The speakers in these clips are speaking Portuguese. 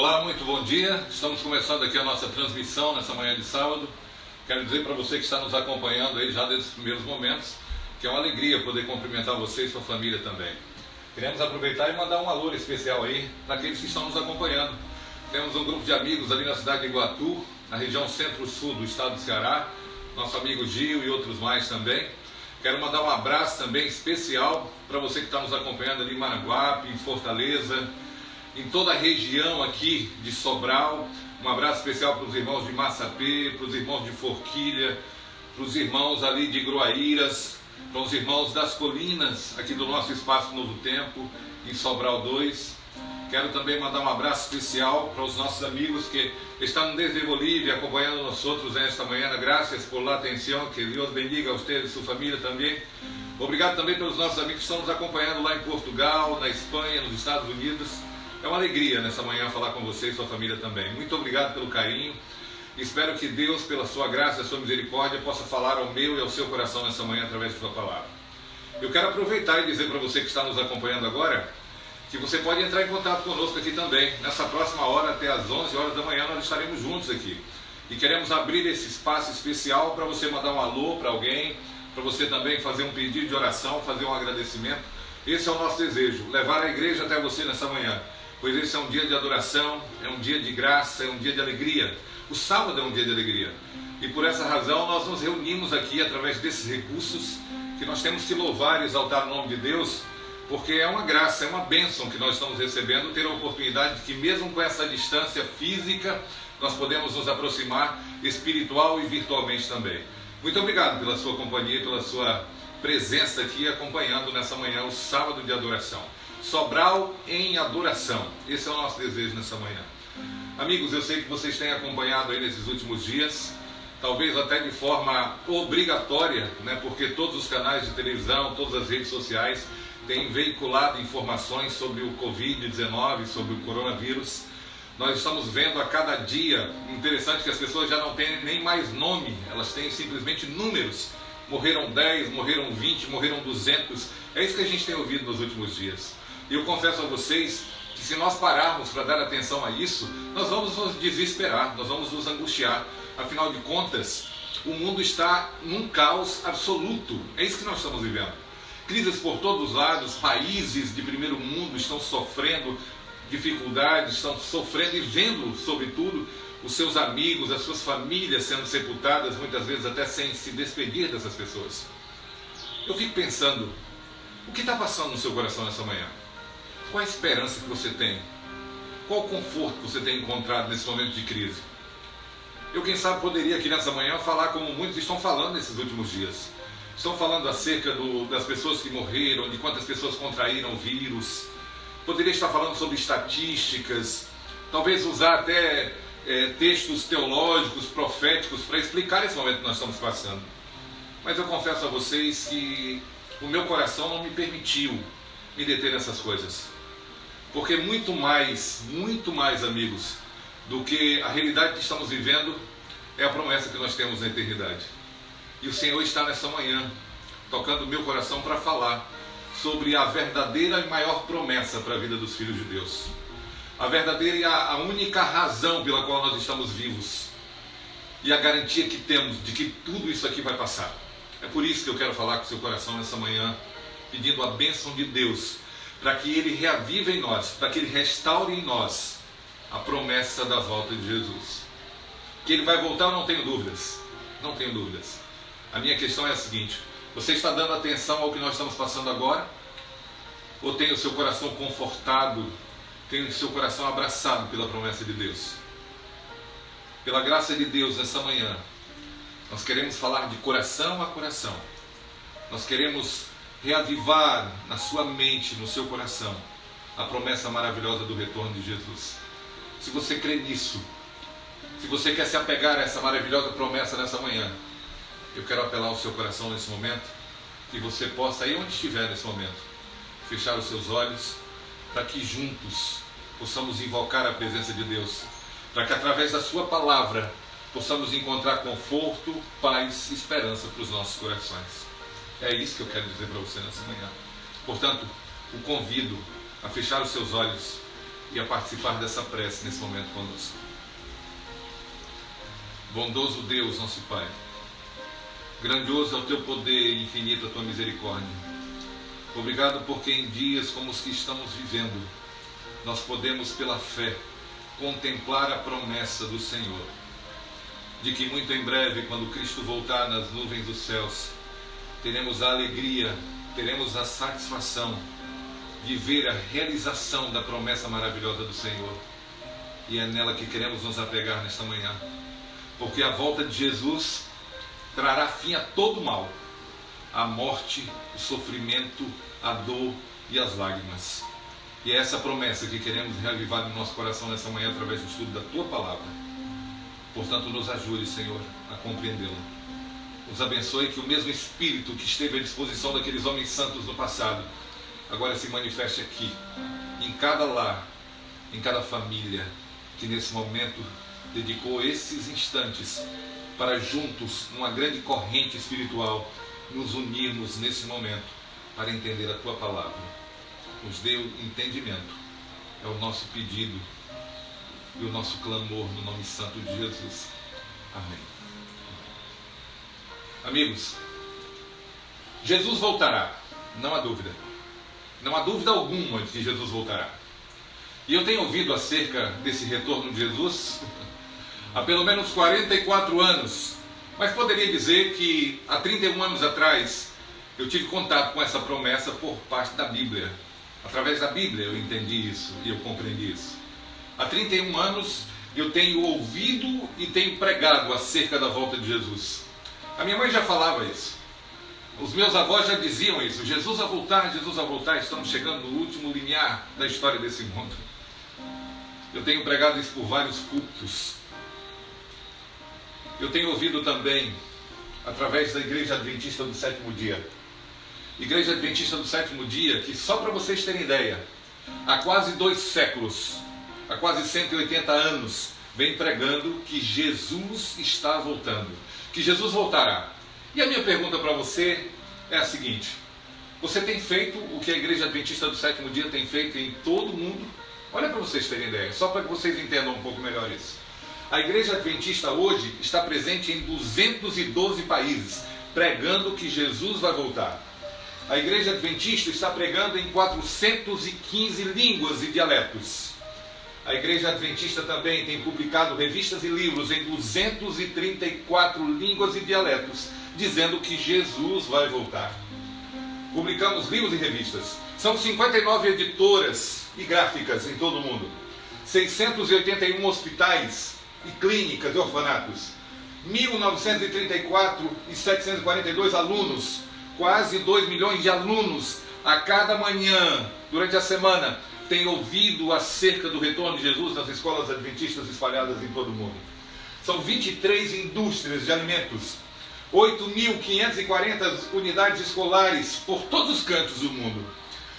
Olá, muito bom dia. Estamos começando aqui a nossa transmissão nessa manhã de sábado. Quero dizer para você que está nos acompanhando aí já desde os primeiros momentos, que é uma alegria poder cumprimentar você e sua família também. Queremos aproveitar e mandar um alô especial aí para aqueles que estão nos acompanhando. Temos um grupo de amigos ali na cidade de Iguatu, na região centro-sul do estado do Ceará, nosso amigo Gil e outros mais também. Quero mandar um abraço também especial para você que está nos acompanhando ali em Maranguape, em Fortaleza, em toda a região aqui de Sobral. Um abraço especial para os irmãos de Massapê, para os irmãos de Forquilha, para os irmãos ali de Groaíras, para os irmãos das Colinas, aqui do nosso Espaço Novo Tempo, em Sobral 2. Quero também mandar um abraço especial para os nossos amigos que estão desde Bolívia acompanhando nós outros nesta manhã. Graças por la atenção, que Deus bendiga a você e a sua família também. Obrigado também pelos nossos amigos que estão nos acompanhando lá em Portugal, na Espanha, nos Estados Unidos. É uma alegria nessa manhã falar com você e sua família também. Muito obrigado pelo carinho. Espero que Deus, pela sua graça e sua misericórdia, possa falar ao meu e ao seu coração nessa manhã através de sua palavra. Eu quero aproveitar e dizer para você que está nos acompanhando agora, que você pode entrar em contato conosco aqui também. Nessa próxima hora, até às 11 horas da manhã, nós estaremos juntos aqui. E queremos abrir esse espaço especial para você mandar um alô para alguém, para você também fazer um pedido de oração, fazer um agradecimento. Esse é o nosso desejo, levar a igreja até você nessa manhã. Pois esse é um dia de adoração, é um dia de graça, é um dia de alegria. O sábado é um dia de alegria. E por essa razão nós nos reunimos aqui através desses recursos, que nós temos que louvar e exaltar o nome de Deus, porque é uma graça, é uma bênção que nós estamos recebendo, ter a oportunidade de que mesmo com essa distância física, nós podemos nos aproximar espiritual e virtualmente também. Muito obrigado pela sua companhia, pela sua presença aqui acompanhando nessa manhã o sábado de adoração. Sobral em adoração, esse é o nosso desejo nessa manhã. Amigos, eu sei que vocês têm acompanhado aí nesses últimos dias, talvez até de forma obrigatória, né, porque todos os canais de televisão, todas as redes sociais têm veiculado informações sobre o Covid-19, sobre o coronavírus. Nós estamos vendo a cada dia, interessante que as pessoas já não têm nem mais nome, elas têm simplesmente números. Morreram 10, morreram 20, morreram 200, é isso que a gente tem ouvido nos últimos dias. E eu confesso a vocês que se nós pararmos para dar atenção a isso, nós vamos nos desesperar, nós vamos nos angustiar. Afinal de contas, o mundo está num caos absoluto, é isso que nós estamos vivendo. Crises por todos os lados, países de primeiro mundo estão sofrendo dificuldades, estão sofrendo e vendo, sobretudo, os seus amigos, as suas famílias sendo sepultadas, muitas vezes até sem se despedir dessas pessoas. Eu fico pensando, o que está passando no seu coração nessa manhã? Qual a esperança que você tem? Qual o conforto que você tem encontrado nesse momento de crise? Eu, quem sabe, poderia aqui nessa manhã falar como muitos estão falando nesses últimos dias. Estão falando acerca das pessoas que morreram, de quantas pessoas contraíram o vírus. Poderia estar falando sobre estatísticas, talvez usar até textos teológicos, proféticos, para explicar esse momento que nós estamos passando. Mas eu confesso a vocês que o meu coração não me permitiu me deter nessas coisas. Porque muito mais, amigos, do que a realidade que estamos vivendo, é a promessa que nós temos na eternidade. E o Senhor está nessa manhã, tocando o meu coração para falar sobre a verdadeira e maior promessa para a vida dos filhos de Deus. A verdadeira e a única razão pela qual nós estamos vivos. E a garantia que temos de que tudo isso aqui vai passar. É por isso que eu quero falar com o seu coração nessa manhã, pedindo a bênção de Deus, para que Ele reavive em nós, para que Ele restaure em nós a promessa da volta de Jesus. Que Ele vai voltar, eu não tenho dúvidas. Não tenho dúvidas. A minha questão é a seguinte: você está dando atenção ao que nós estamos passando agora? Ou tem o seu coração confortado, tem o seu coração abraçado pela promessa de Deus? Pela graça de Deus, nessa manhã, nós queremos falar de coração a coração. Nós queremos reavivar na sua mente, no seu coração, a promessa maravilhosa do retorno de Jesus. Se você crê nisso, se você quer se apegar a essa maravilhosa promessa nessa manhã, eu quero apelar ao seu coração nesse momento, que você possa, aí onde estiver nesse momento, fechar os seus olhos, para que juntos possamos invocar a presença de Deus, para que através da sua palavra possamos encontrar conforto, paz e esperança para os nossos corações. É isso que eu quero dizer para você nessa manhã. Portanto, o convido a fechar os seus olhos e a participar dessa prece nesse momento conosco. Bondoso Deus, nosso Pai, grandioso é o teu poder e infinita a tua misericórdia. Obrigado porque em dias como os que estamos vivendo, nós podemos pela fé contemplar a promessa do Senhor, de que muito em breve, quando Cristo voltar nas nuvens dos céus, teremos a alegria, teremos a satisfação de ver a realização da promessa maravilhosa do Senhor. E é nela que queremos nos apegar nesta manhã, porque a volta de Jesus trará fim a todo mal, a morte, o sofrimento, a dor e as lágrimas. E é essa promessa que queremos reavivar no nosso coração nessa manhã através do estudo da Tua Palavra. Portanto, nos ajude, Senhor, a compreendê-la. Nos abençoe que o mesmo Espírito que esteve à disposição daqueles homens santos no passado, agora se manifeste aqui, em cada lar, em cada família, que nesse momento dedicou esses instantes para juntos, numa grande corrente espiritual, nos unirmos nesse momento para entender a Tua Palavra. Nos dê o entendimento, é o nosso pedido e o nosso clamor no nome santo de Jesus. Amém. Amigos, Jesus voltará, não há dúvida. Não há dúvida alguma de que Jesus voltará. E eu tenho ouvido acerca desse retorno de Jesus há pelo menos 44 anos. Mas poderia dizer que há 31 anos atrás eu tive contato com essa promessa por parte da Bíblia. Através da Bíblia eu entendi isso e eu compreendi isso. Há 31 anos eu tenho ouvido e tenho pregado acerca da volta de Jesus. A minha mãe já falava isso. Os meus avós já diziam isso. Jesus a voltar, estamos chegando no último limiar da história desse mundo. Eu tenho pregado isso por vários cultos. Eu tenho ouvido também através da Igreja Adventista do Sétimo Dia. Igreja Adventista do Sétimo Dia, que só para vocês terem ideia, há quase 2 séculos, há quase 180 anos, vem pregando que Jesus está voltando, que Jesus voltará. E a minha pergunta para você é a seguinte: você tem feito o que a Igreja Adventista do Sétimo Dia tem feito em todo o mundo? Olha para vocês terem ideia, só para que vocês entendam um pouco melhor isso. A Igreja Adventista hoje está presente em 212 países, pregando que Jesus vai voltar. A Igreja Adventista está pregando em 415 línguas e dialetos. A Igreja Adventista também tem publicado revistas e livros em 234 línguas e dialetos, dizendo que Jesus vai voltar. Publicamos livros e revistas. São 59 editoras e gráficas em todo o mundo. 681 hospitais e clínicas e orfanatos. 1.934.742 alunos. Quase 2 milhões de alunos a cada manhã, durante a semana, têm ouvido acerca do retorno de Jesus nas escolas adventistas espalhadas em todo o mundo. São 23 indústrias de alimentos, 8.540 unidades escolares por todos os cantos do mundo.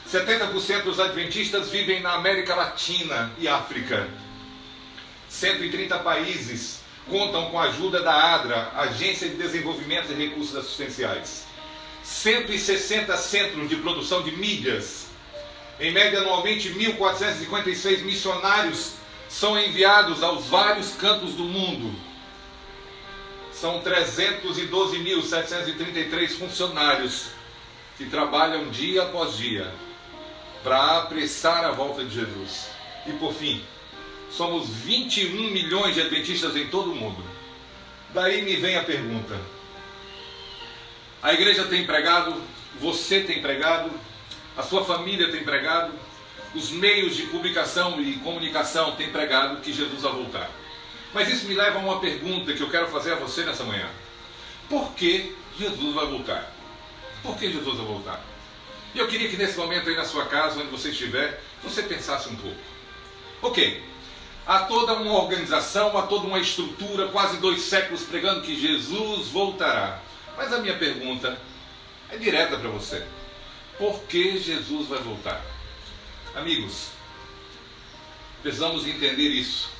70% dos adventistas vivem na América Latina e África. 130 países contam com a ajuda da ADRA, Agência de Desenvolvimento e Recursos Assistenciais. 160 centros de produção de mídias. Em média, anualmente, 1.456 missionários são enviados aos vários cantos do mundo. São 312.733 funcionários que trabalham dia após dia para apressar a volta de Jesus. E por fim, somos 21 milhões de adventistas em todo o mundo. Daí me vem a pergunta: a igreja tem pregado, você tem pregado, a sua família tem pregado, os meios de publicação e comunicação têm pregado que Jesus vai voltar. Mas isso me leva a uma pergunta que eu quero fazer a você nessa manhã. Por que Jesus vai voltar? Por que Jesus vai voltar? E eu queria que nesse momento aí na sua casa, onde você estiver, você pensasse um pouco. Ok, há toda uma organização, há toda uma estrutura, quase 2 séculos pregando que Jesus voltará. Mas a minha pergunta é direta para você. Por que Jesus vai voltar? Amigos, precisamos entender isso.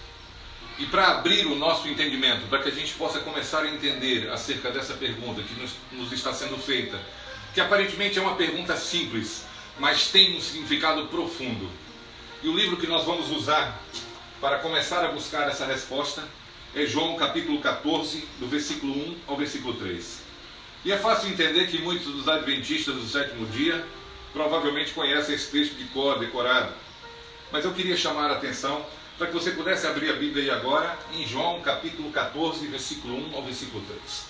E para abrir o nosso entendimento, para que a gente possa começar a entender acerca dessa pergunta que nos está sendo feita, que aparentemente é uma pergunta simples, mas tem um significado profundo. E o livro que nós vamos usar para começar a buscar essa resposta é João capítulo 14, do versículo 1 ao versículo 3. E é fácil entender que muitos dos adventistas do sétimo dia provavelmente conhecem esse texto de cor, decorado. Mas eu queria chamar a atenção para que você pudesse abrir a Bíblia aí agora, em João capítulo 14, versículo 1 ao versículo 3.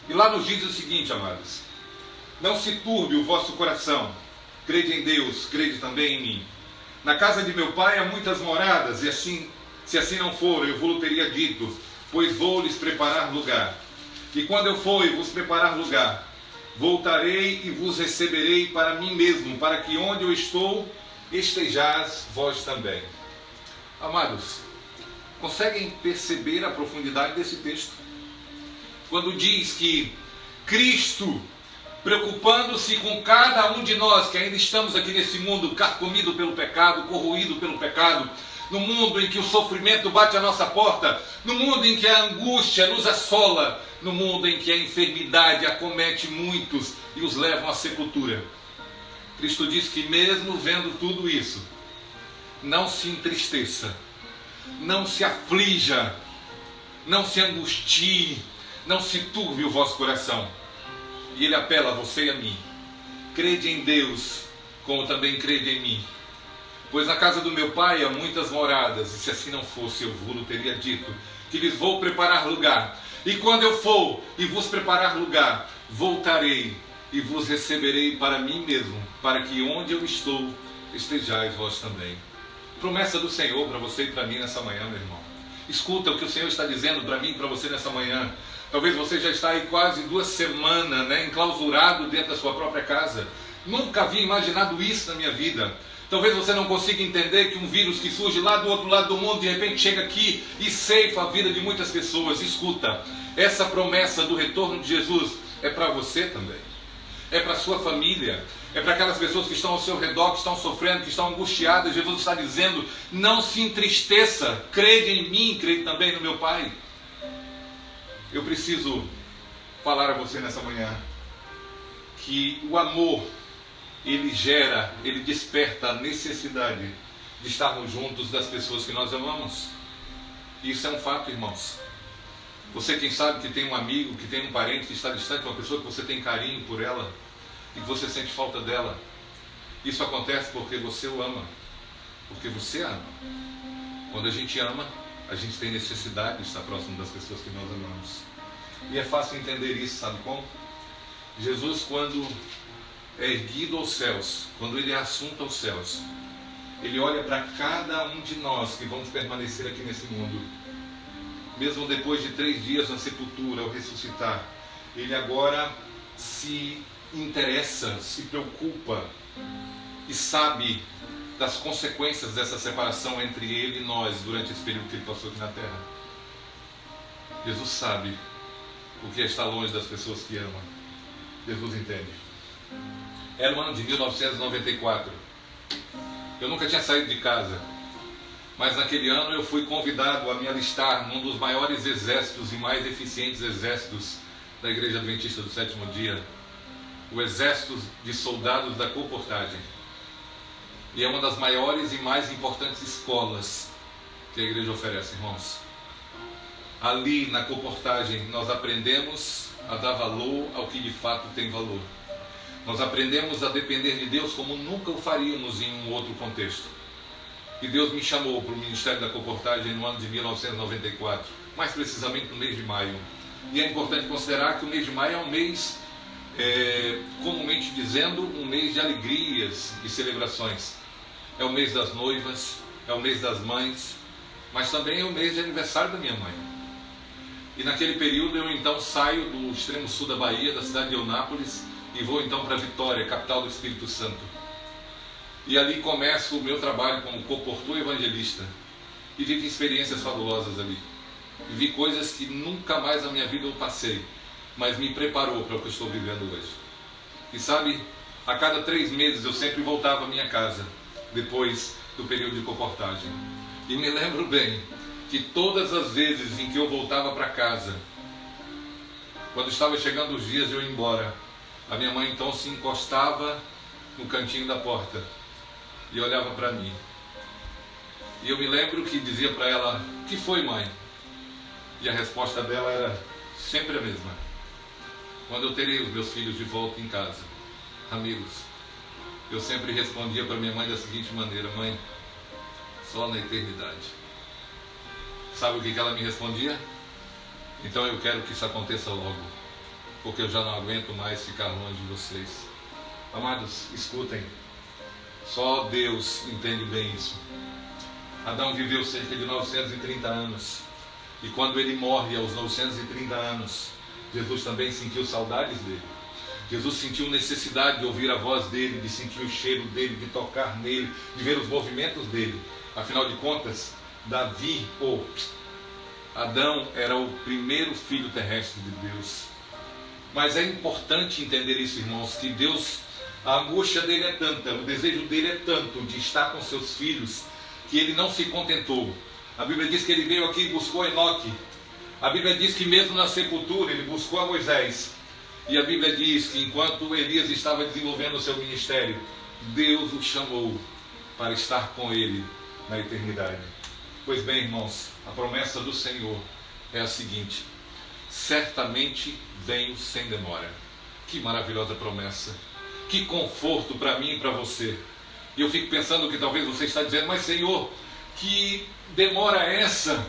E lá nos diz o seguinte, amados: não se turbe o vosso coração, crede em Deus, crede também em mim. Na casa de meu pai há muitas moradas, e assim, se assim não for, eu vos teria dito, pois vou lhes preparar lugar. E quando eu for e vos preparar lugar, voltarei e vos receberei para mim mesmo, para que onde eu estou, estejais vós também. Amados, conseguem perceber a profundidade desse texto? Quando diz que Cristo, preocupando-se com cada um de nós que ainda estamos aqui nesse mundo carcomido pelo pecado, corroído pelo pecado, no mundo em que o sofrimento bate à nossa porta, no mundo em que a angústia nos assola, no mundo em que a enfermidade acomete muitos e os levam à sepultura. Cristo diz que mesmo vendo tudo isso, não se entristeça, não se aflija, não se angustie, não se turbe o vosso coração. E Ele apela a você e a mim: crede em Deus, como também crede em mim. Pois na casa do meu pai há muitas moradas, e se assim não fosse, eu vos teria dito, que lhes vou preparar lugar. E quando eu for e vos preparar lugar, voltarei e vos receberei para mim mesmo, para que onde eu estou, estejais vós também. Promessa do Senhor para você e para mim nessa manhã, meu irmão. Escuta o que o Senhor está dizendo para mim e para você nessa manhã. Talvez você já está aí quase 2 semanas, enclausurado dentro da sua própria casa. Nunca havia imaginado isso na minha vida. Talvez você não consiga entender que um vírus que surge lá do outro lado do mundo, de repente chega aqui e ceifa a vida de muitas pessoas. Escuta, essa promessa do retorno de Jesus é para você também. É para a sua família. É para aquelas pessoas que estão ao seu redor, que estão sofrendo, que estão angustiadas. Jesus está dizendo: não se entristeça, crede em mim, crede também no meu Pai. Eu preciso falar a você nessa manhã que o amor, ele gera, ele desperta a necessidade de estarmos juntos das pessoas que nós amamos. Isso é um fato, irmãos. Você, quem sabe, que tem um amigo, que tem um parente que está distante, uma pessoa que você tem carinho por ela e que você sente falta dela. Isso acontece porque você o ama, porque você ama. Quando a gente ama, a gente tem necessidade de estar próximo das pessoas que nós amamos. E é fácil entender isso, sabe como? Jesus, quando é erguido aos céus, quando ele é assunto aos céus, ele olha para cada um de nós que vamos permanecer aqui nesse mundo. Mesmo depois de 3 dias na sepultura, ao ressuscitar, ele agora se interessa, se preocupa e sabe das consequências dessa separação entre ele e nós durante esse período que ele passou aqui na terra. Jesus sabe o que é estar longe das pessoas que ama. Jesus entende. Era o ano de 1994. Eu nunca tinha saído de casa, mas naquele ano eu fui convidado a me alistar num dos maiores exércitos e mais eficientes exércitos da Igreja Adventista do Sétimo Dia, o Exército de Soldados da Comportagem. E é uma das maiores e mais importantes escolas que a igreja oferece, irmãos. Ali na Comportagem nós aprendemos a dar valor ao que de fato tem valor. Nós aprendemos a depender de Deus como nunca o faríamos em um outro contexto. E Deus me chamou para o Ministério da Comportagem no ano de 1994, mais precisamente no mês de maio. E é importante considerar que o mês de maio é um mês, comumente dizendo, um mês de alegrias e celebrações. É o mês das noivas, é o mês das mães, mas também é o mês de aniversário da minha mãe. E naquele período eu então saio do extremo sul da Bahia, da cidade de Eunápolis, e vou então para Vitória, capital do Espírito Santo. E ali começo o meu trabalho como comportor evangelista. E vivi experiências fabulosas ali. Vivi coisas que nunca mais na minha vida eu passei, mas me preparou para o que eu estou vivendo hoje. E sabe, a cada 3 meses eu sempre voltava à minha casa, depois do período de comportagem. E me lembro bem que todas as vezes em que eu voltava para casa, quando estava chegando os dias de eu ir embora, a minha mãe então se encostava no cantinho da porta e olhava para mim. E eu me lembro que dizia para ela: "O que foi, mãe?" E a resposta dela era sempre a mesma: "Quando eu terei os meus filhos de volta em casa." Amigos, eu sempre respondia para minha mãe da seguinte maneira: "Mãe, só na eternidade." Sabe o que ela me respondia? "Então eu quero que isso aconteça logo, porque eu já não aguento mais ficar longe de vocês." Amados, escutem, só Deus entende bem isso. Adão viveu cerca de 930 anos, e quando ele morre aos 930 anos, Jesus também sentiu saudades dele. Jesus sentiu necessidade de ouvir a voz dele, de sentir o cheiro dele, de tocar nele, de ver os movimentos dele. Afinal de contas, Adão era o primeiro filho terrestre de Deus. Mas é importante entender isso, irmãos, que Deus, a angústia dele é tanta, o desejo dele é tanto de estar com seus filhos, que ele não se contentou. A Bíblia diz que ele veio aqui e buscou Enoque. A Bíblia diz que mesmo na sepultura ele buscou a Moisés. E a Bíblia diz que enquanto Elias estava desenvolvendo o seu ministério, Deus o chamou para estar com ele na eternidade. Pois bem, irmãos, a promessa do Senhor é a seguinte: certamente venho sem demora. Que maravilhosa promessa, que conforto para mim e para você. E eu fico pensando que talvez você está dizendo: "Mas Senhor, que demora é essa?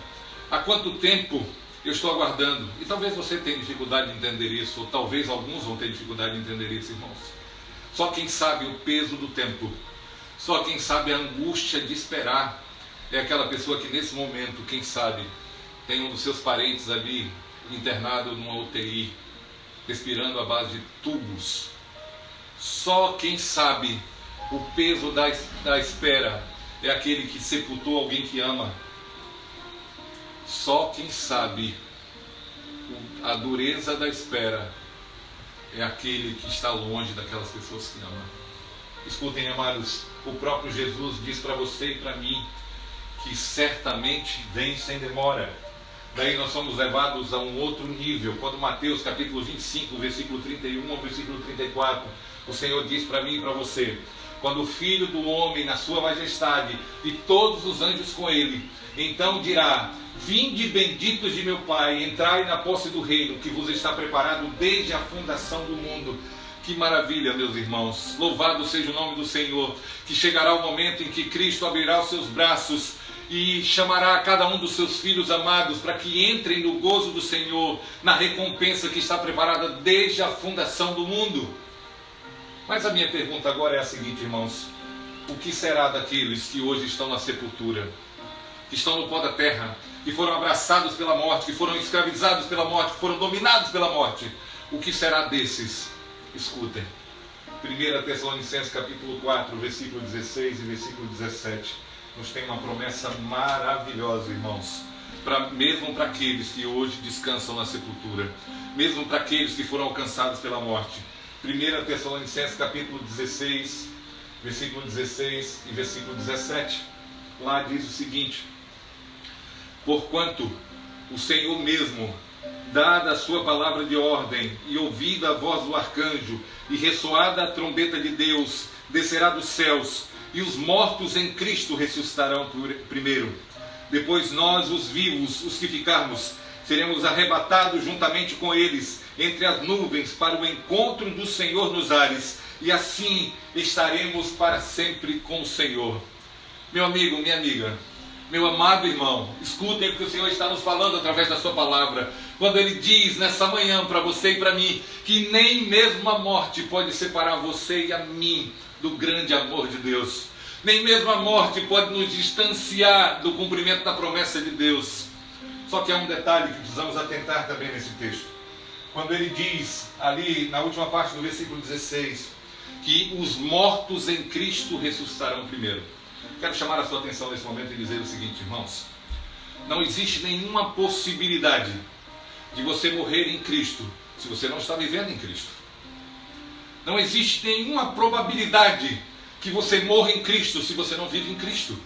Há quanto tempo eu estou aguardando?" E talvez você tenha dificuldade de entender isso, ou talvez alguns vão ter dificuldade de entender isso, irmãos. Só quem sabe o peso do tempo, só quem sabe a angústia de esperar, é aquela pessoa que nesse momento, quem sabe, tem um dos seus parentes ali internado numa UTI, respirando à base de tubos. Só quem sabe o peso da espera é aquele que sepultou alguém que ama. Só quem sabe a dureza da espera é aquele que está longe daquelas pessoas que amam. Escutem, amados, o próprio Jesus diz para você e para mim que certamente vem sem demora. Daí nós somos levados a um outro nível, quando Mateus capítulo 25, versículo 31 ao versículo 34, o Senhor diz para mim e para você: "Quando o Filho do Homem, na sua majestade, e todos os anjos com ele, então dirá: Vinde benditos de meu Pai, entrai na posse do reino que vos está preparado desde a fundação do mundo." Que maravilha, meus irmãos, louvado seja o nome do Senhor, que chegará o momento em que Cristo abrirá os seus braços e chamará a cada um dos seus filhos amados para que entrem no gozo do Senhor, na recompensa que está preparada desde a fundação do mundo. Mas a minha pergunta agora é a seguinte, irmãos: o que será daqueles que hoje estão na sepultura, que estão no pó da terra, que foram abraçados pela morte, que foram escravizados pela morte, que foram dominados pela morte? O que será desses? Escutem, 1 Tessalonicenses capítulo 4, versículo 16 e versículo 17, nos tem uma promessa maravilhosa, irmãos, mesmo para aqueles que hoje descansam na sepultura, mesmo para aqueles que foram alcançados pela morte. 1 Tessalonicenses capítulo 16, versículo 16 e versículo 17, lá diz o seguinte: "Porquanto o Senhor mesmo, dada a sua palavra de ordem, e ouvida a voz do arcanjo, e ressoada a trombeta de Deus, descerá dos céus, e os mortos em Cristo ressuscitarão primeiro. Depois nós, os vivos, os que ficarmos, seremos arrebatados juntamente com eles entre as nuvens para o encontro do Senhor nos ares, e assim estaremos para sempre com o Senhor." Meu amigo, minha amiga, meu amado irmão, escutem o que o Senhor está nos falando através da sua palavra, quando Ele diz nessa manhã para você e para mim, que nem mesmo a morte pode separar você e a mim do grande amor de Deus. Nem mesmo a morte pode nos distanciar do cumprimento da promessa de Deus. Só que há um detalhe que precisamos atentar também nesse texto. Quando ele diz ali na última parte do versículo 16, que os mortos em Cristo ressuscitarão primeiro. Quero chamar a sua atenção nesse momento e dizer o seguinte, irmãos: não existe nenhuma possibilidade de você morrer em Cristo se você não está vivendo em Cristo. Não existe nenhuma probabilidade que você morra em Cristo se você não vive em Cristo.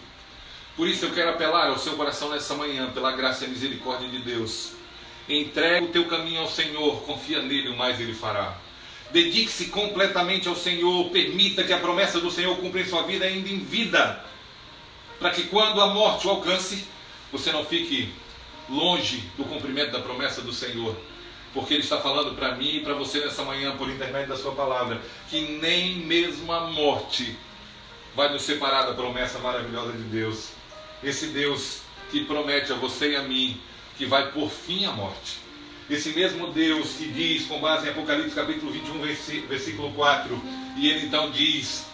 Por isso eu quero apelar ao seu coração nessa manhã, pela graça e a misericórdia de Deus. Entrega o teu caminho ao Senhor, confia nele, o mais ele fará. Dedique-se completamente ao Senhor. Permita que a promessa do Senhor cumpra em sua vida ainda em vida, para que quando a morte o alcance, você não fique longe do cumprimento da promessa do Senhor. Porque Ele está falando para mim e para você nessa manhã, por intermédio da sua palavra, que nem mesmo a morte vai nos separar da promessa maravilhosa de Deus. Esse Deus que promete a você e a mim que vai por fim à morte. Esse mesmo Deus que diz, com base em Apocalipse capítulo 21, versículo 4, e Ele então diz: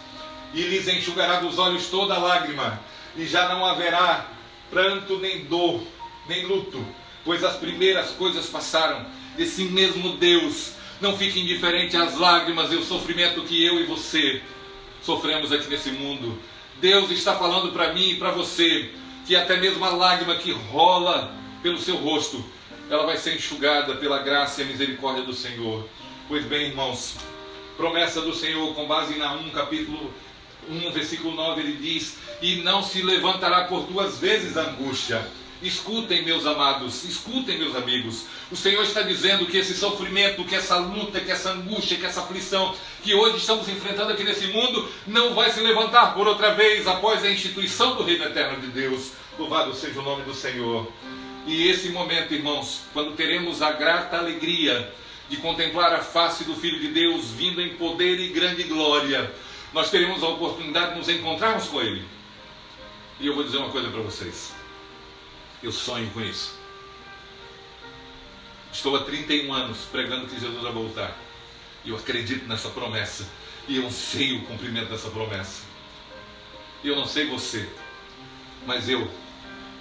e lhes enxugará dos olhos toda lágrima, e já não haverá pranto, nem dor, nem luto, pois as primeiras coisas passaram. Esse mesmo Deus não fica indiferente às lágrimas e ao sofrimento que eu e você sofremos aqui nesse mundo. Deus está falando para mim e para você que até mesmo a lágrima que rola pelo seu rosto, ela vai ser enxugada pela graça e a misericórdia do Senhor. Pois bem, irmãos, promessa do Senhor com base em Naum capítulo 1, versículo 9, ele diz: e não se levantará por duas vezes a angústia. Escutem, meus amados, escutem, meus amigos. O Senhor está dizendo que esse sofrimento, que essa luta, que essa angústia, que essa aflição que hoje estamos enfrentando aqui nesse mundo, não vai se levantar por outra vez após a instituição do reino eterno de Deus. Louvado seja o nome do Senhor. E esse momento, irmãos, quando teremos a grata alegria de contemplar a face do Filho de Deus vindo em poder e grande glória, nós teremos a oportunidade de nos encontrarmos com Ele. E eu vou dizer uma coisa para vocês. Eu sonho com isso. Estou há 31 anos pregando que Jesus vai voltar. E eu acredito nessa promessa. E eu anseio o cumprimento dessa promessa. E eu não sei você, mas eu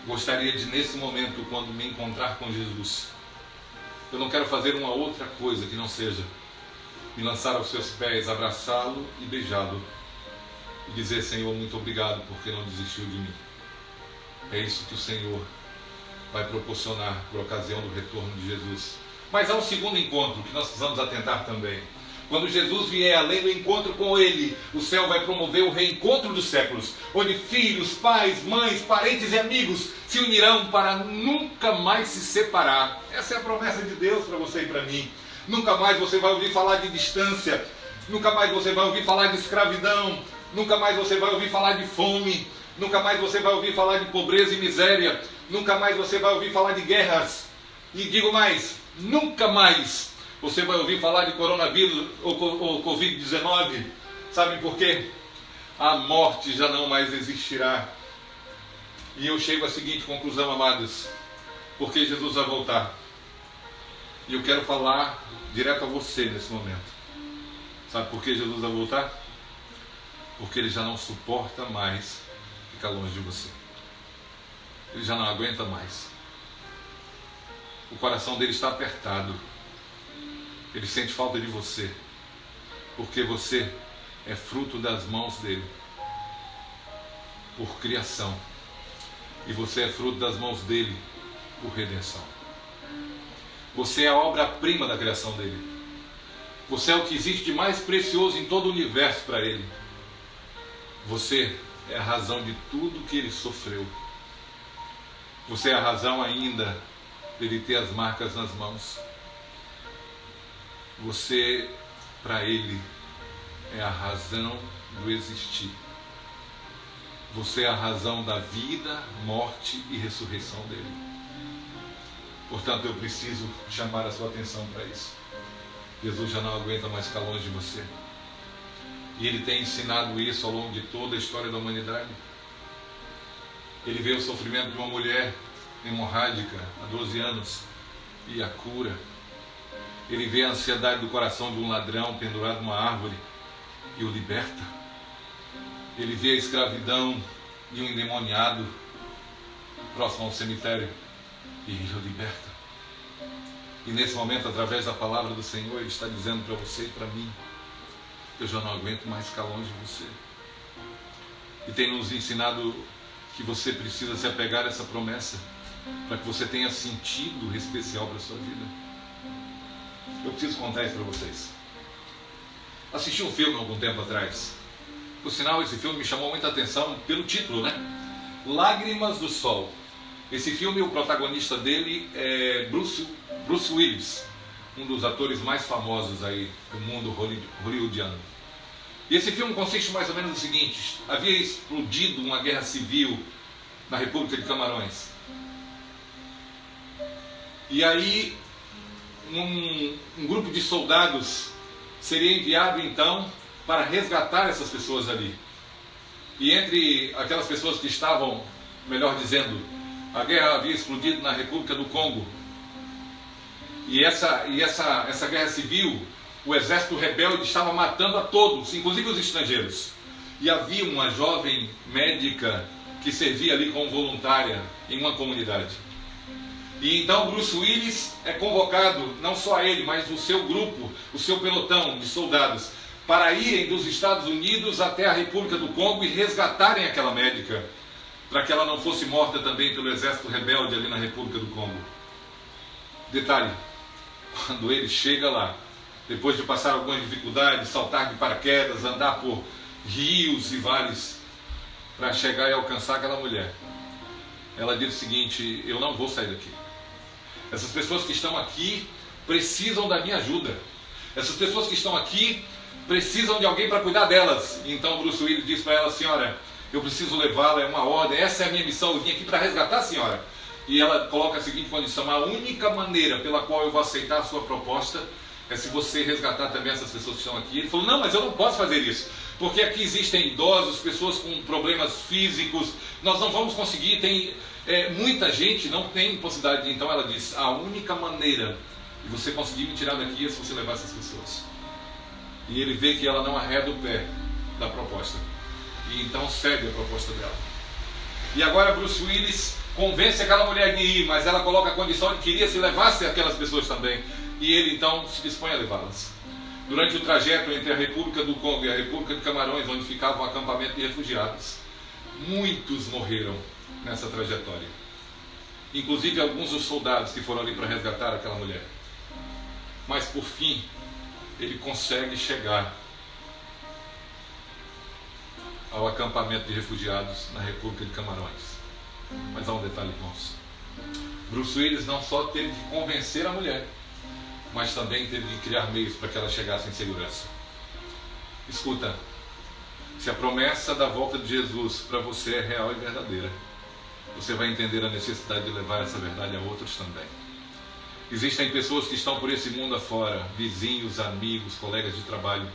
gostaria de, nesse momento, quando me encontrar com Jesus, eu não quero fazer uma outra coisa que não seja me lançar aos seus pés, abraçá-lo e beijá-lo. E dizer: Senhor, muito obrigado porque não desistiu de mim. É isso que o Senhor vai proporcionar por ocasião do retorno de Jesus. Mas há um segundo encontro que nós precisamos atentar também. Quando Jesus vier, além do encontro com Ele, o céu vai promover o reencontro dos séculos, onde filhos, pais, mães, parentes e amigos se unirão para nunca mais se separar. Essa é a promessa de Deus para você e para mim. Nunca mais você vai ouvir falar de distância, nunca mais você vai ouvir falar de escravidão, nunca mais você vai ouvir falar de fome, nunca mais você vai ouvir falar de pobreza e miséria, nunca mais você vai ouvir falar de guerras. E digo mais, nunca mais você vai ouvir falar de coronavírus ou Covid-19. Sabem por quê? A morte já não mais existirá. E eu chego à seguinte conclusão, amados: porque Jesus vai voltar. E eu quero falar direto a você nesse momento. Sabe por que Jesus vai voltar? Porque Ele já não suporta mais ficar longe de você. Ele já não aguenta mais. O coração dele está apertado. Ele sente falta de você, porque você é fruto das mãos dele, por criação, e você é fruto das mãos dele, por redenção. Você é a obra-prima da criação dele. Você é o que existe de mais precioso em todo o universo para ele. Você é a razão de tudo que ele sofreu. Você é a razão ainda dele ter as marcas nas mãos. Você, para Ele, é a razão do existir. Você é a razão da vida, morte e ressurreição dele. Portanto, eu preciso chamar a sua atenção para isso. Jesus já não aguenta mais ficar longe de você. E Ele tem ensinado isso ao longo de toda a história da humanidade. Ele vê o sofrimento de uma mulher hemorrágica há 12 anos e a cura. Ele vê a ansiedade do coração de um ladrão pendurado numa árvore e o liberta. Ele vê a escravidão de um endemoniado próximo ao cemitério e ele o liberta. E nesse momento, através da palavra do Senhor, Ele está dizendo para você e para mim: eu já não aguento mais ficar longe de você. E tem nos ensinado que você precisa se apegar a essa promessa para que você tenha sentido especial para a sua vida. Eu preciso contar isso para vocês. Assisti um filme há algum tempo atrás. Por sinal, esse filme me chamou muita atenção pelo título, né? Lágrimas do Sol. Esse filme, o protagonista dele é Bruce Willis. um dos atores mais famosos aí do mundo hollywoodiano. E esse filme consiste mais ou menos no seguinte: havia explodido uma guerra civil na República de Camarões. E aí um grupo de soldados seria enviado então para resgatar essas pessoas ali. E entre aquelas pessoas que estavam, melhor dizendo, a guerra havia explodido na República do Congo. E essa guerra civil, o exército rebelde estava matando a todos, inclusive os estrangeiros. E havia uma jovem médica que servia ali como voluntária em uma comunidade. E então Bruce Willis é convocado, não só ele, mas o seu grupo, o seu pelotão de soldados, para irem dos Estados Unidos até a República do Congo e resgatarem aquela médica, para que ela não fosse morta também pelo exército rebelde ali na República do Congo. Detalhe: quando ele chega lá, depois de passar algumas dificuldades, saltar de paraquedas, andar por rios e vales, para chegar e alcançar aquela mulher, ela diz o seguinte: eu não vou sair daqui. Essas pessoas que estão aqui precisam da minha ajuda. Essas pessoas que estão aqui precisam de alguém para cuidar delas. E então Bruce Willis diz para ela: senhora, eu preciso levá-la, é uma ordem, essa é a minha missão, eu vim aqui para resgatar a senhora. E ela coloca a seguinte condição: a única maneira pela qual eu vou aceitar a sua proposta é se você resgatar também essas pessoas que estão aqui. Ele falou: não, mas eu não posso fazer isso, porque aqui existem idosos, pessoas com problemas físicos, nós não vamos conseguir, tem muita gente, não tem possibilidade. Então ela diz: a única maneira de você conseguir me tirar daqui é se você levar essas pessoas. E ele vê que ela não arreda o pé da proposta, e então cede a proposta dela. E agora Bruce Willis convence aquela mulher de ir, mas ela coloca a condição de que queria se levasse aquelas pessoas também. E ele então se dispõe a levá-las. Durante o trajeto entre a República do Congo e a República de Camarões, onde ficava um acampamento de refugiados, muitos morreram nessa trajetória, inclusive alguns dos soldados que foram ali para resgatar aquela mulher. Mas por fim ele consegue chegar ao acampamento de refugiados na República de Camarões. Mas há um detalhe, irmãos: Bruce Willis não só teve que convencer a mulher, mas também teve que criar meios para que ela chegasse em segurança. Escuta, se a promessa da volta de Jesus para você é real e verdadeira, você vai entender a necessidade de levar essa verdade a outros também. Existem pessoas que estão por esse mundo afora, vizinhos, amigos, colegas de trabalho,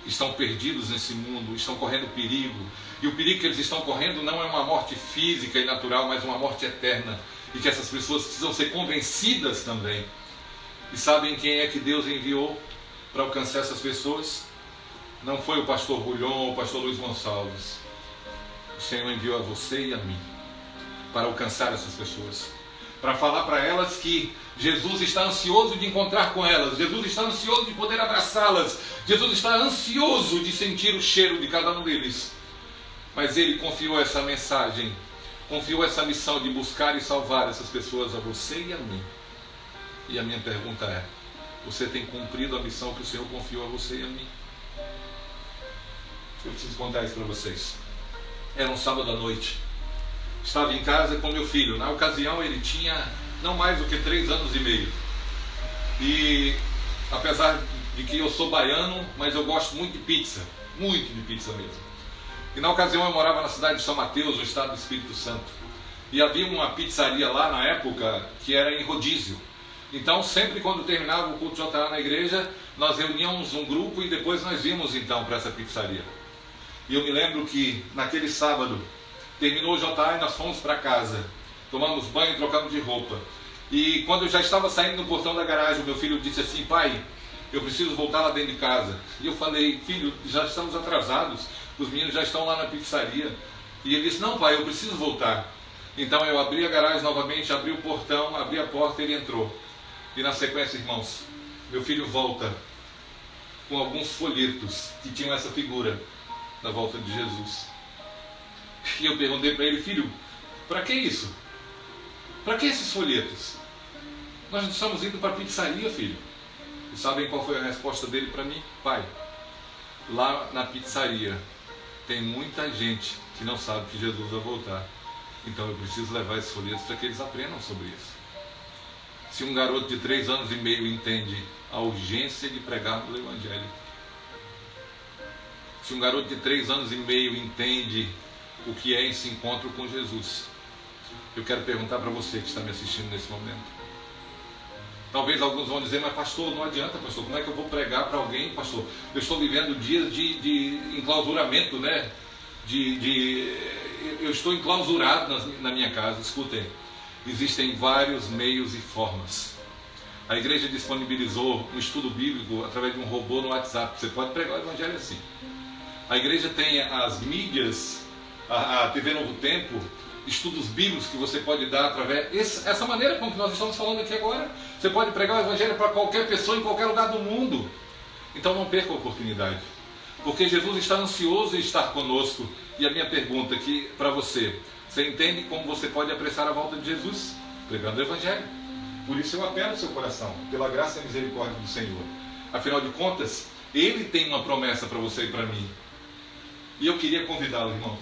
que estão perdidos nesse mundo, estão correndo perigo. E o perigo que eles estão correndo não é uma morte física e natural, mas uma morte eterna. E que essas pessoas precisam ser convencidas também. E sabem quem é que Deus enviou para alcançar essas pessoas? Não foi o pastor Bulhon ou o pastor Luiz Gonçalves. O Senhor enviou a você e a mim para alcançar essas pessoas, para falar para elas que Jesus está ansioso de encontrar com elas, Jesus está ansioso de poder abraçá-las, Jesus está ansioso de sentir o cheiro de cada um deles. Mas Ele confiou essa mensagem, confiou essa missão de buscar e salvar essas pessoas a você e a mim. E a minha pergunta é: você tem cumprido a missão que o Senhor confiou a você e a mim? Eu preciso contar isso para vocês. Era um sábado à noite. Estava em casa com meu filho. Na ocasião ele tinha não mais do que 3 anos e meio. E apesar de que eu sou baiano, mas eu gosto muito de pizza. Muito de pizza mesmo. E na ocasião eu morava na cidade de São Mateus, no estado do Espírito Santo. E havia uma pizzaria lá na época que era em rodízio. Então sempre quando terminava o culto JA na igreja, nós reuníamos um grupo e depois nós íamos então para essa pizzaria. E eu me lembro que naquele sábado terminou o JA e nós fomos para casa. Tomamos banho, trocamos de roupa. E quando eu já estava saindo no portão da garagem, meu filho disse assim: pai, eu preciso voltar lá dentro de casa. E eu falei: filho, já estamos atrasados, os meninos já estão lá na pizzaria. E ele disse: não pai, eu preciso voltar. Então eu abri a garagem novamente, abri o portão, abri a porta e ele entrou. E na sequência, irmãos, meu filho volta com alguns folhetos que tinham essa figura da volta de Jesus. E eu perguntei para ele: filho, para que isso? Para que esses folhetos? Nós estamos indo para a pizzaria, filho. E sabem qual foi a resposta dele para mim? pai, lá na pizzaria tem muita gente que não sabe que Jesus vai voltar. Então eu preciso levar esses folhetos para que eles aprendam sobre isso. Se um garoto de 3 anos e meio entende a urgência de pregarmos o Evangelho, se um garoto de 3 anos e meio entende o que é esse encontro com Jesus, eu quero perguntar para você que está me assistindo nesse momento. Talvez alguns vão dizer, mas pastor, não adianta, pastor, como é que eu vou pregar para alguém, pastor? Eu estou vivendo dias de enclausuramento, né? Eu estou enclausurado na minha casa. Escutem, existem vários meios e formas. A igreja disponibilizou um estudo bíblico através de um robô no WhatsApp. Você pode pregar o Evangelho assim. A igreja tem as mídias, a TV Novo Tempo, estudos bíblicos que você pode dar através essa maneira como nós estamos falando aqui agora. Você pode pregar o Evangelho para qualquer pessoa em qualquer lugar do mundo. Então não perca a oportunidade, porque Jesus está ansioso em estar conosco. E a minha pergunta aqui para você: você entende como você pode apressar a volta de Jesus? Pregando o Evangelho. Por isso eu apelo ao seu coração, pela graça e misericórdia do Senhor. Afinal de contas, Ele tem uma promessa para você e para mim. E eu queria convidá-lo, irmão,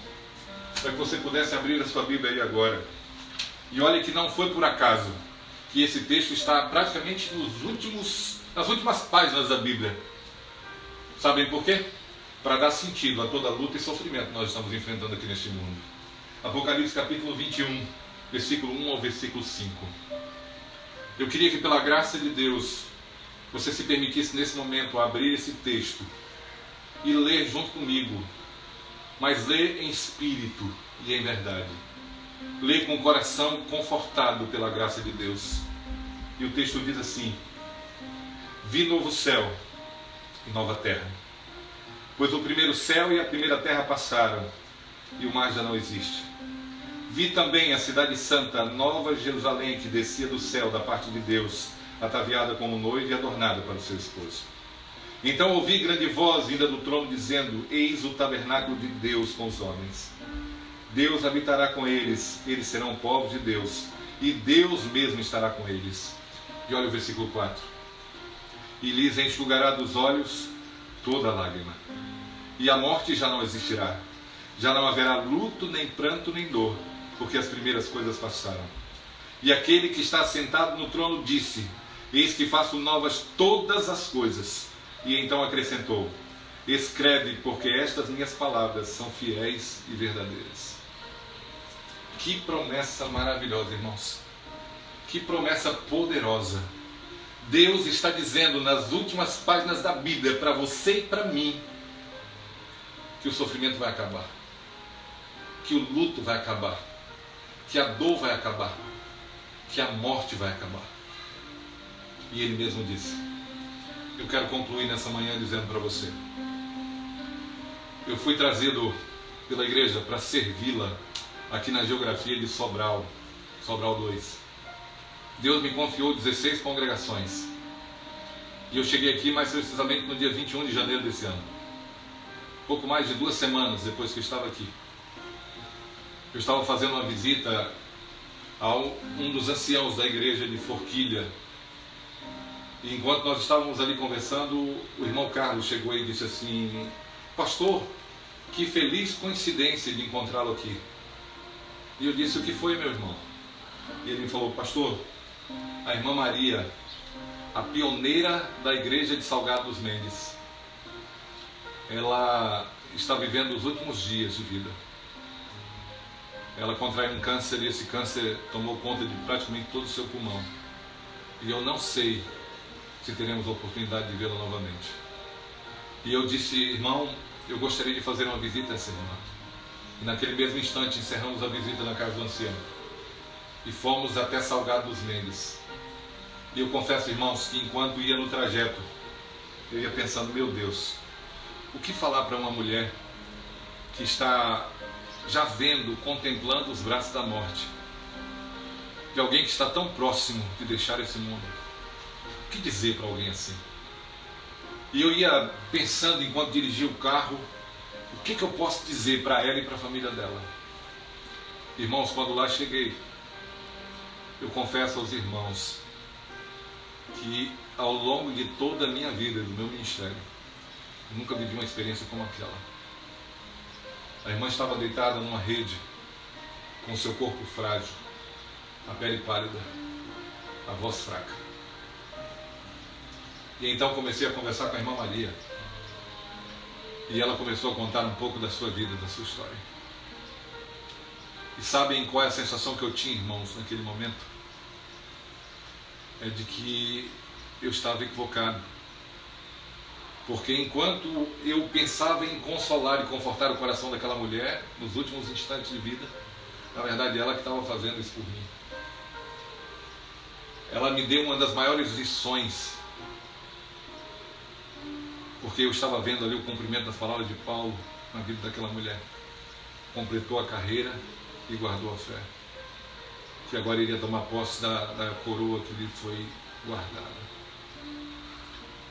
para que você pudesse abrir a sua Bíblia aí agora. E olha que não foi por acaso que esse texto está praticamente nas últimas páginas da Bíblia. Sabem por quê? Para dar sentido a toda a luta e sofrimento que nós estamos enfrentando aqui neste mundo. Apocalipse capítulo 21, versículo 1 ao versículo 5. Eu queria que pela graça de Deus você se permitisse nesse momento abrir esse texto e ler junto comigo, mas ler em espírito e em verdade. Ler com o coração confortado pela graça de Deus. E o texto diz assim: vi novo céu e nova terra, pois o primeiro céu e a primeira terra passaram, e o mar já não existe. Vi também a cidade santa, a nova Jerusalém, que descia do céu da parte de Deus, ataviada como noiva e adornada para o seu esposo. Então ouvi grande voz vinda do trono dizendo: eis o tabernáculo de Deus com os homens. Deus habitará com eles, eles serão povos de Deus, e Deus mesmo estará com eles. E olha o versículo 4. E lhes enxugará dos olhos toda lágrima, e a morte já não existirá. Já não haverá luto, nem pranto, nem dor, porque as primeiras coisas passaram. E aquele que está sentado no trono disse: eis que faço novas todas as coisas. E então acrescentou: escreve, porque estas minhas palavras são fiéis e verdadeiras. Que promessa maravilhosa, irmãos. Que promessa poderosa. Deus está dizendo nas últimas páginas da Bíblia, para você e para mim, que o sofrimento vai acabar, que o luto vai acabar, que a dor vai acabar, que a morte vai acabar. E Ele mesmo disse. Eu quero concluir nessa manhã dizendo para você: eu fui trazido pela igreja para servi-la aqui na geografia de Sobral 2. Deus me confiou 16 congregações. E eu cheguei aqui mais precisamente no dia 21 de janeiro desse ano. Pouco mais de 2 semanas depois que eu estava aqui. Eu estava fazendo uma visita a um dos anciãos da igreja de Forquilha. E enquanto nós estávamos ali conversando, o irmão Carlos chegou e disse assim: pastor, que feliz coincidência de encontrá-lo aqui. E eu disse: o que foi, meu irmão? E ele me falou: pastor, a irmã Maria, a pioneira da igreja de Salgado dos Mendes, ela está vivendo os últimos dias de vida. Ela contraiu um câncer e esse câncer tomou conta de praticamente todo o seu pulmão. E eu não sei se teremos a oportunidade de vê-la novamente. E eu disse: irmão, eu gostaria de fazer uma visita a essa irmã. E naquele mesmo instante encerramos a visita na casa do ancião e fomos até Salgado dos Mendes. E eu confesso, irmãos, que enquanto ia no trajeto, eu ia pensando: meu Deus, o que falar para uma mulher que está já vendo, contemplando os braços da morte, de alguém que está tão próximo de deixar esse mundo? O que dizer para alguém assim? E eu ia pensando enquanto dirigia o carro: o que eu posso dizer para ela e para a família dela? Irmãos, quando lá cheguei, eu confesso aos irmãos que ao longo de toda a minha vida, do meu ministério, eu nunca vivi uma experiência como aquela. A irmã estava deitada numa rede, com seu corpo frágil, a pele pálida, a voz fraca. E então comecei a conversar com a irmã Maria. E ela começou a contar um pouco da sua vida, da sua história. E sabem qual é a sensação que eu tinha, irmãos, naquele momento? É de que eu estava equivocado. Porque enquanto eu pensava em consolar e confortar o coração daquela mulher, nos últimos instantes de vida, na verdade ela que estava fazendo isso por mim. Ela me deu uma das maiores lições, porque eu estava vendo ali o cumprimento das palavras de Paulo na vida daquela mulher. Completou a carreira e guardou a fé, que agora iria tomar posse da coroa que lhe foi guardada.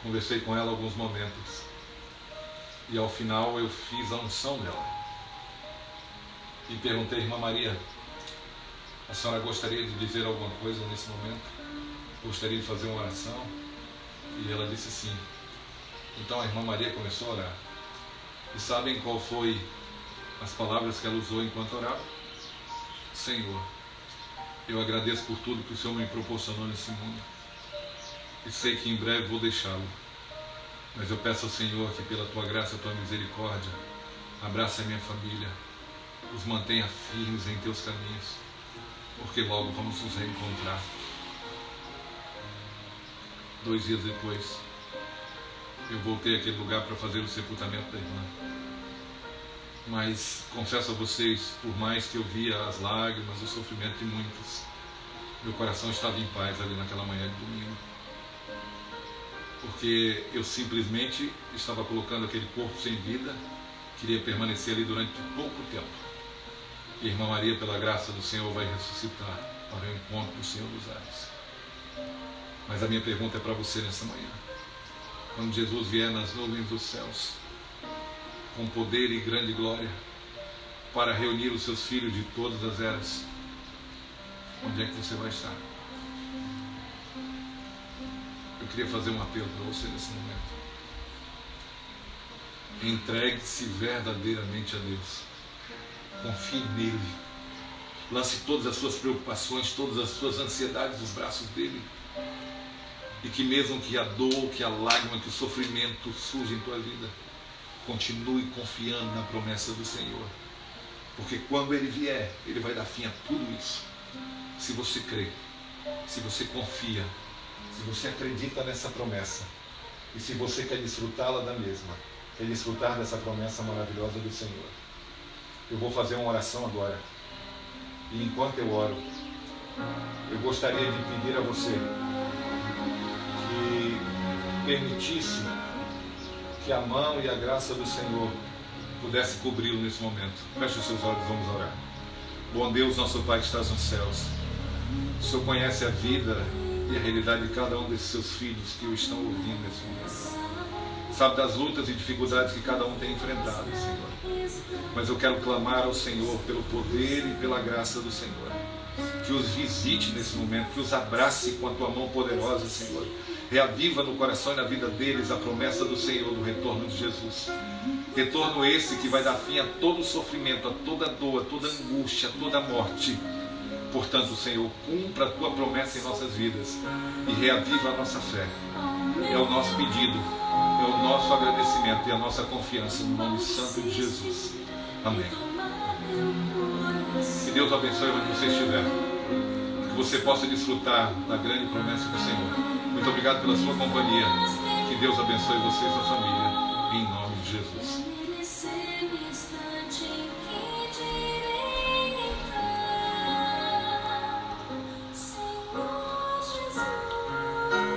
Conversei com ela alguns momentos e ao final eu fiz a unção dela e perguntei: irmã Maria, a senhora gostaria de dizer alguma coisa nesse momento? Gostaria de fazer uma oração? E ela disse sim. Então a irmã Maria começou a orar. E sabem qual foi as palavras que ela usou enquanto orava? Senhor, eu agradeço por tudo que o Senhor me proporcionou nesse mundo. E sei que em breve vou deixá-lo. Mas eu peço ao Senhor que pela tua graça e tua misericórdia abrace a minha família, os mantenha firmes em teus caminhos, porque logo vamos nos reencontrar. 2 dias depois, eu voltei àquele lugar para fazer o sepultamento da irmã. Mas confesso a vocês, por mais que eu via as lágrimas, o sofrimento de muitos, meu coração estava em paz ali naquela manhã de domingo. Porque eu simplesmente estava colocando aquele corpo sem vida, queria permanecer ali durante pouco tempo. E a irmã Maria, pela graça do Senhor, vai ressuscitar para o encontro do Senhor dos ares. Mas a minha pergunta é para você nessa manhã. Quando Jesus vier nas nuvens dos céus, com poder e grande glória, para reunir os seus filhos de todas as eras, onde é que você vai estar? Eu queria fazer um apelo para você nesse momento. Entregue-se verdadeiramente a Deus. Confie nele. Lance todas as suas preocupações, todas as suas ansiedades nos braços dele. E que mesmo que a dor, que a lágrima, que o sofrimento surja em tua vida, continue confiando na promessa do Senhor. Porque quando ele vier, ele vai dar fim a tudo isso. Se você crê, se você confia, se você acredita nessa promessa e se você quer desfrutá-la da mesma, quer desfrutar dessa promessa maravilhosa do Senhor. Eu vou fazer uma oração agora. E enquanto eu oro, eu gostaria de pedir a você que permitisse que a mão e a graça do Senhor pudesse cobri-lo nesse momento. Feche os seus olhos, vamos orar. Bom Deus, nosso Pai que estás nos céus, o Senhor conhece a vida e a realidade de cada um desses seus filhos que o estão ouvindo nesse momento. Sabe das lutas e dificuldades que cada um tem enfrentado, Senhor. Mas eu quero clamar ao Senhor pelo poder e pela graça do Senhor. Que os visite nesse momento, que os abrace com a tua mão poderosa, Senhor. Reaviva no coração e na vida deles a promessa do Senhor do retorno de Jesus. Retorno esse que vai dar fim a todo sofrimento, a toda dor, a toda angústia, a toda morte. Portanto, Senhor, cumpra a tua promessa em nossas vidas e reaviva a nossa fé. É o nosso pedido, é o nosso agradecimento e a nossa confiança no nome santo de Jesus. Amém. Que Deus abençoe onde você estiver. Que você possa desfrutar da grande promessa do Senhor. Muito obrigado pela sua companhia. Que Deus abençoe você e sua família. Em nome de Jesus.